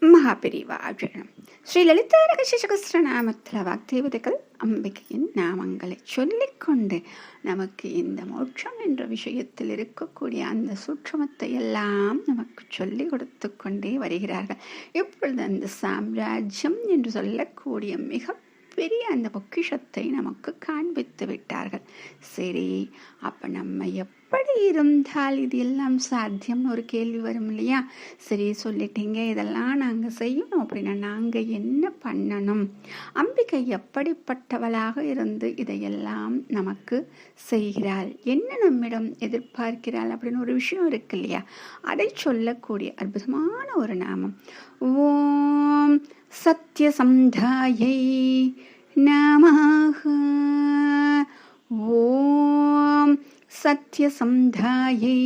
மகாபெரிவாழணும். ஸ்ரீ லலிதா ரகசிய சகஸ்ரநாமத்தில் வாக்தேவதைகள் அம்பிகையின் நாமங்களை சொல்லிக்கொண்டு நமக்கு இந்த மோட்சம் என்ற விஷயத்தில் இருக்கக்கூடிய அந்த சூட்சமத்தை எல்லாம் நமக்கு சொல்லி கொடுத்து கொண்டே வருகிறார்கள். இப்பொழுது அந்த சாம்ராஜ்யம் என்று சொல்லக்கூடிய மிக பெரிய அந்த பொக்கிஷத்தை நமக்கு காண்பித்து விட்டார்கள். சரி, அப்ப நம்ம எப்படி இருந்தால் இது எல்லாம் சாத்தியம்னு ஒரு கேள்வி வரும் இல்லையா? சரி, சொல்லிட்டீங்க, இதெல்லாம் நாங்கள் செய்யணும் அப்படின்னா நாங்கள் என்ன பண்ணணும்? அம்பிகை எப்படிப்பட்டவளாக இருந்து இதையெல்லாம் நமக்கு செய்கிறாள், என்ன நம்மிடம் எதிர்பார்க்கிறாள் அப்படின்னு ஒரு விஷயம் இருக்கு இல்லையா? அதை சொல்லக்கூடிய அற்புதமான ஒரு நாமம். ஓம் சத்யசந்தாயை நமஹ. ஓம் சத்யசந்தாயை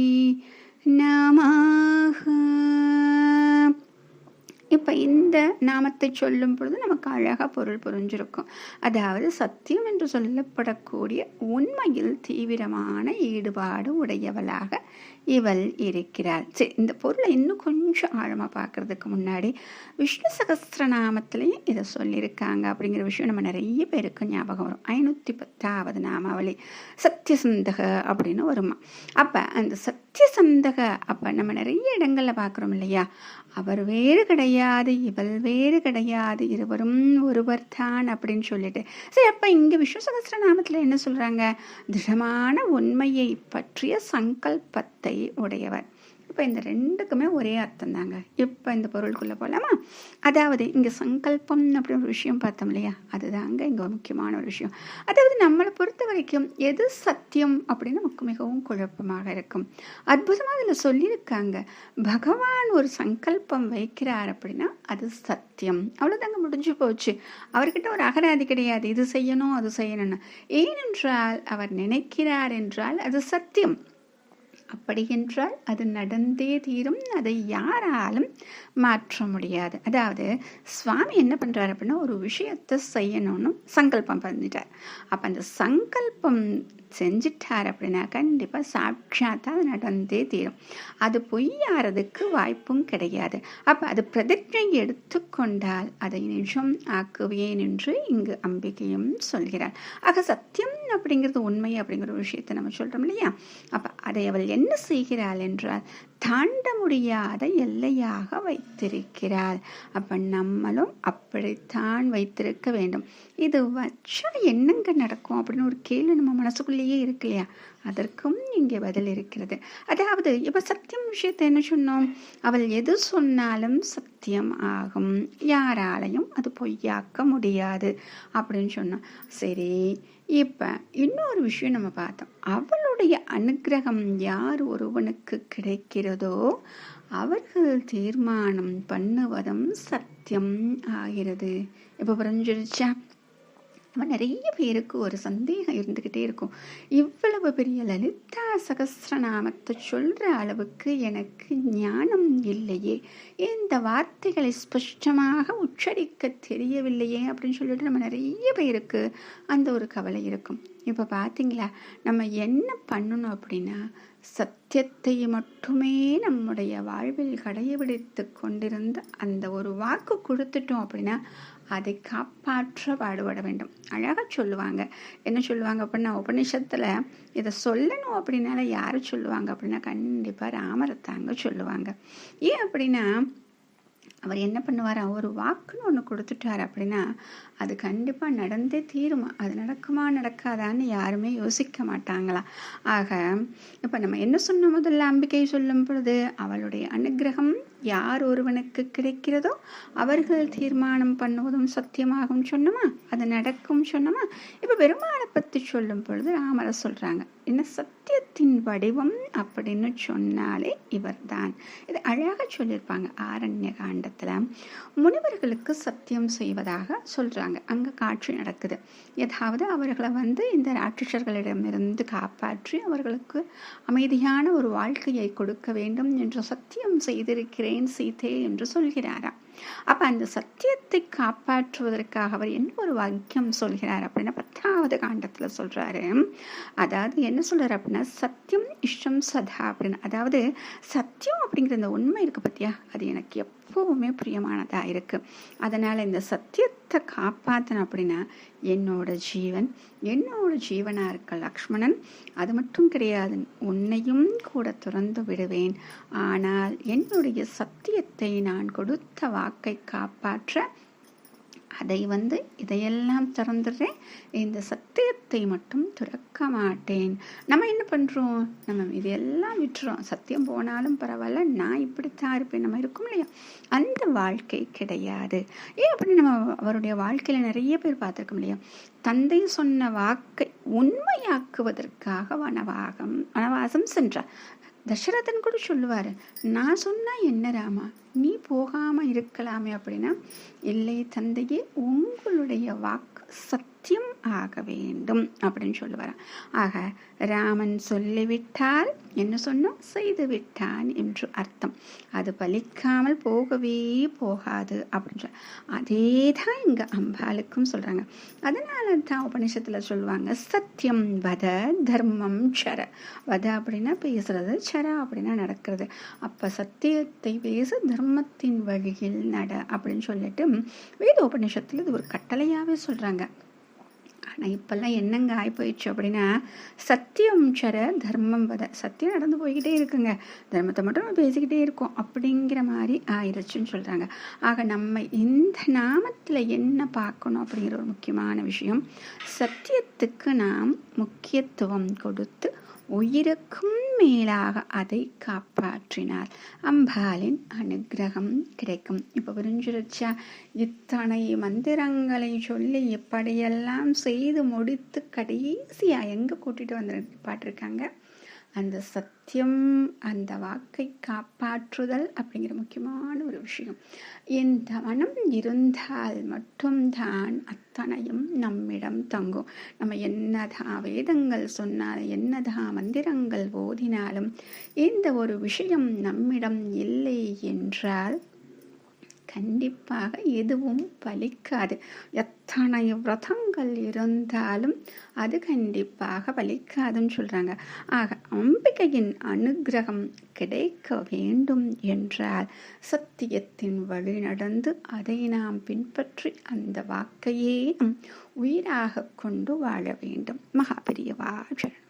நமஹ. இப்போ இந்த நாமத்தை சொல்லும் பொழுது நமக்கு அழகாக பொருள் புரிஞ்சிருக்கும். அதாவது சத்தியம் என்று சொல்லப்படக்கூடிய உண்மையில் தீவிரமான ஈடுபாடு உடையவளாக இவள் இருக்கிறாள். சரி, இந்த பொருளை இன்னும் கொஞ்சம் ஆழமாக பார்க்கறதுக்கு முன்னாடி விஷ்ணு சகஸ்ரநாமத்திலையும் இதை சொல்லியிருக்காங்க அப்படிங்கிற விஷயம் நம்ம நிறைய பேருக்கு ஞாபகம் வரும். 510வது நாமாவளி சத்தியசந்தக அப்படின்னு வருமா. அப்போ அந்த சத்தியசந்தக அப்போ நம்ம நிறைய இடங்களில் பார்க்குறோம் இல்லையா? அவர் வேறு கிடையாது, இவள் வேறு கிடையாது, இருவரும் ஒருவர் தான் அப்படின்னு சொல்லிட்டு. சரி, அப்போ இங்கே விஷ்ணு சகஸ்ரநாமத்தில் என்ன சொல்கிறாங்க? திடமான உண்மையை பற்றிய சங்கல்பத்தை உடையவர். இப்போ இந்த ரெண்டுக்குமே ஒரே அர்த்தம் தாங்க. இப்போ இந்த பொருளுக்குள்ளே போகலாமா? அதாவது இங்கே சங்கல்பம் அப்படின்னு ஒரு விஷயம் பார்த்தோம் இல்லையா? அதுதாங்க இங்கே ஒரு முக்கியமான ஒரு விஷயம். அதாவது நம்மளை பொறுத்த வரைக்கும் எது சத்தியம் அப்படின்னு நமக்கு மிகவும் குழப்பமாக இருக்கும். அற்புதமாக அதில் சொல்லியிருக்காங்க, பகவான் ஒரு சங்கல்பம் வைக்கிறார் அப்படின்னா அது சத்தியம். அவ்வளோதாங்க, முடிஞ்சு போச்சு. அவர்கிட்ட ஒரு அகராதி கிடையாது, இது செய்யணும் அது செய்யணும்னு. ஏனென்றால் அவர் நினைக்கிறார் என்றால் அது சத்தியம். அப்படி என்றால் அது நடந்தே தீரும், அதை யாராலும் மாற்ற முடியாது. அதாவது சுவாமி என்ன பண்ணுறாரு அப்படின்னா ஒரு விஷயத்தை செய்யணும்னு சங்கல்பம் பண்ணிட்டார். அப்போ அந்த சங்கல்பம் செஞ்சிட்டார் அப்படின்னா கண்டிப்பாக சாட்சாத்தாக அது நடந்தே தீரும். அது பொய்யாறதுக்கு வாய்ப்பும் கிடையாது. அப்போ அது பிரதிஜை எடுத்துக்கொண்டால் அதை நிஜம் ஆக்குவேன் என்று இங்கு அம்பிகையும் சொல்கிறார். ஆக சத்தியம் அப்படிங்கிறது உண்மை அப்படிங்கிற ஒரு விஷயத்தை நம்ம சொல்கிறோம் இல்லையா? அப்போ அதை அவள் என்ன செய்கிறாள் என்றால் தாண்ட முடியாத எல்லையாக வைத்திருக்கிறாள். அப்போ நம்மளும் அப்படித்தான் வைத்திருக்க வேண்டும். இது வச்சா என்னங்க நடக்கும் அப்படின்னு ஒரு கேள்வி நம்ம மனசுக்குள்ளேயே இருக்கு இல்லையா? அதற்கும் இங்கே பதில் இருக்கிறது. அதாவது இப்போ சத்தியம் விஷயத்தை என்ன சொன்னோம்? அவள் எது சொன்னாலும் சத்தியம் ஆகும், யாராலையும் அது பொய்யாக்க முடியாது அப்படின்னு சொன்னோம். சரி, இப்போ இன்னொரு விஷயம் நம்ம பார்த்தோம். அவளுடைய அனுக்கிரகம் யார் ஒருவனுக்கு கிடைக்கிறதோ அவர்கள் தீர்மானம் பண்ணுவதும் சத்தியம் ஆகிறது. இப்போ புரிஞ்சிருச்சா? நிறைய பேருக்கு ஒரு சந்தேகம் இருந்துக்கிட்டே இருக்கும், இவ்வளவு பெரிய லலிதா சகஸ்ரநாமத்தை சொல்கிற அளவுக்கு எனக்கு ஞானம் இல்லையே, இந்த வார்த்தைகளை ஸ்பஷ்டமாக உச்சரிக்க தெரியவில்லையே அப்படின்னு சொல்லிட்டு நம்ம நிறைய பேருக்கு அந்த ஒரு கவலை இருக்கும். இப்போ பார்த்தீங்களா, நம்ம என்ன பண்ணணும் அப்படின்னா சத்தியத்தை மட்டுமே நம்முடைய வாழ்வில் கடைபிடித்து கொண்டிருந்த அந்த ஒரு வாக்கு கொடுத்துட்டோம் அப்படின்னா அதை காப்பாற்ற பாடுபட வேண்டும். அழகாக சொல்லுவாங்க. என்ன சொல்லுவாங்க அப்படின்னா, உபநிஷத்தில் இதை சொல்லணும் அப்படின்னால யார் சொல்லுவாங்க அப்படின்னா கண்டிப்பாக ராமரத்தாங்க சொல்லுவாங்க. ஏன் அப்படின்னா அவர் என்ன பண்ணுவார், ஒரு வாக்குன்னு ஒன்று கொடுத்துட்டார் அப்படின்னா அது கண்டிப்பாக நடந்தே தீருமா. அது நடக்குமா நடக்காதான்னு யாருமே யோசிக்க மாட்டாங்களா. ஆக இப்போ நம்ம என்ன சொன்ன முதல்ல அம்பிகை சொல்லும் பொழுது அவளுடைய அனுக்கிரகம் யார் ஒருவனுக்கு கிடைக்கிறதோ அவர்கள் தீர்மானம் பண்ணுவதும் சத்தியமாகும் சொன்னோமா, அது நடக்கும் சொன்னோமா. இப்போ பெருமாளை பற்றி சொல்லும் பொழுது ராமரை சொல்கிறாங்க, என்ன சத்தியத்தின் வடிவம் அப்படின்னு சொன்னாலே இவர் தான். இது அழகாக சொல்லியிருப்பாங்க ஆரண்ய காண்டத்தில். முனிவர்களுக்கு சத்தியம் செய்வதாக சொல்கிறாங்க. அங்கே காட்சி நடக்குது. ஏதாவது அவர்களை இந்த ராட்சசர்களிடமிருந்து காப்பாற்றி அவர்களுக்கு அமைதியான ஒரு வாழ்க்கையை கொடுக்க வேண்டும் என்று சத்தியம் செய்திருக்கிறேன் விடுகிறேன் சீதே என்று சொல்கிறாராம். அப்ப அந்த சத்தியத்தை காப்பாற்றுவதற்காக அவர் என்ன ஒரு வாக்கியம் சொல்கிறார் அப்படின்னா 10வது காண்டத்துல சொல்றாரு. அதாவது என்ன சொல்றாரு அப்படின்னா, சத்தியம் இஷ்டம் சதா அப்படின்னு. அதாவது சத்தியம் அப்படிங்கிற இந்த உண்மை இருக்கு பத்தியா, அது எனக்கு எப்பவுமே பிரியமானதா இருக்கு. அதனால இந்த சத்தியத்தை காப்பாத்தணும் அப்படின்னா என்னோட ஜீவனா இருக்க லக்ஷ்மணன், அது மட்டும் கிடையாது, உன்னையும் கூட துறந்து விடுவேன். ஆனால் என்னுடைய சத்தியத்தை நான் கொடுத்த வாக்கை காப்பாற்ற அதை இதையெல்லாம் திறந்துடுறேன், இந்த சத்தியத்தை மட்டும் துறக்க மாட்டேன். நம்ம என்ன பண்றோம், நம்ம இதையெல்லாம் விட்டுறோம். சத்தியம் போனாலும் பரவாயில்ல, நான் இப்படித்தான் இருப்பேன், நம்ம இருக்கும் இல்லையா, அந்த வாழ்க்கை கிடையாது. ஏன் அப்படி நம்ம அவருடைய வாழ்க்கையில நிறைய பேர் பார்த்திருக்கோம் இல்லையா, தந்தை சொன்ன வாக்கை உண்மையாக்குவதற்காக வனவாசம் சென்றார். தசரதன் கூட சொல்லுவாரு, நான் சொன்னா என்ன ராமா, நீ போகாம இருக்கலாமே அப்படின்னா, இல்லை தந்தையே, உங்களுடைய வாக்கு சத்தியம் ஆக வேண்டும் அப்படின்னு சொல்லுவாராம். ஆக ராமன் சொல்லிவிட்டால் என்ன சொன்னோம், செய்து விட்டான் என்று அர்த்தம். அது பலிக்காமல் போகவே போகாது அப்படின்னு சொல்ல. அதே தான் இங்க அம்பாளுக்கும் சொல்றாங்க. அதனால தான் உபநிஷத்துல சொல்லுவாங்க, சத்தியம் வத தர்மம் சர. வத அப்படின்னா பேசுறது, சர அப்படின்னா நடக்கிறது. அப்ப சத்தியத்தை பேச, தர்மத்தின் வழியில் நட அப்படின்னு சொல்லிட்டு வேத உபநிஷத்துல இது ஒரு கட்டளையாவே சொல்றாங்க. ஆனா இப்பெல்லாம் என்னங்க ஆகி போயிடுச்சு அப்படின்னா, சத்தியம் சர தர்மம் வத. சத்தியம் நடந்து போய்கிட்டே இருக்குங்க, தர்மத்தை மட்டும் நம்ம பேசிக்கிட்டே இருக்கோம் அப்படிங்கிற மாதிரி ஆயிடுச்சுன்னு சொல்றாங்க. ஆக நம்ம இந்த நாமத்துல என்ன பார்க்கணும் அப்படிங்கிற ஒரு முக்கியமான விஷயம், சத்தியத்துக்கு நாம் முக்கியத்துவம் கொடுத்து உயிருக்கும் மேலாக அதை காப்பாற்றினார் அம்பாளின் அனுகிரகம் கிடைக்கும். இப்ப புரிஞ்சிருச்சா? இத்தனை மந்திரங்களை சொல்லி எப்படியெல்லாம் செய்து முடித்து கடைசியா எங்க கூட்டிட்டு வந்து பாட்டிருக்காங்க, அந்த சத்தியம், அந்த வாக்கை காப்பாற்றுதல் அப்படிங்கிற முக்கியமான ஒரு விஷயம். இந்த மனம் இருந்தால் மட்டும்தான் அத்தனையும் நம்மிடம் தங்கும். நம்ம என்னதான் வேதங்கள் சொன்னாலும், என்னதான் மந்திரங்கள் ஓதினாலும், இந்த ஒரு விஷயம் நம்மிடம் இல்லை என்றால் கண்டிப்பாக எதுவும் பலிக்காது. எத்தனை விரதங்கள் இருந்தாலும் அது கண்டிப்பாக பலிக்காதுன்னு சொல்றாங்க. ஆக அம்பிகையின் அனுகிரகம் கிடைக்க வேண்டும் என்றால் சத்தியத்தின் வழி நடந்து அதை நாம் பின்பற்றி அந்த வாக்கையே உயிராக கொண்டு வாழ வேண்டும். மகாபெரியவா சரணம்.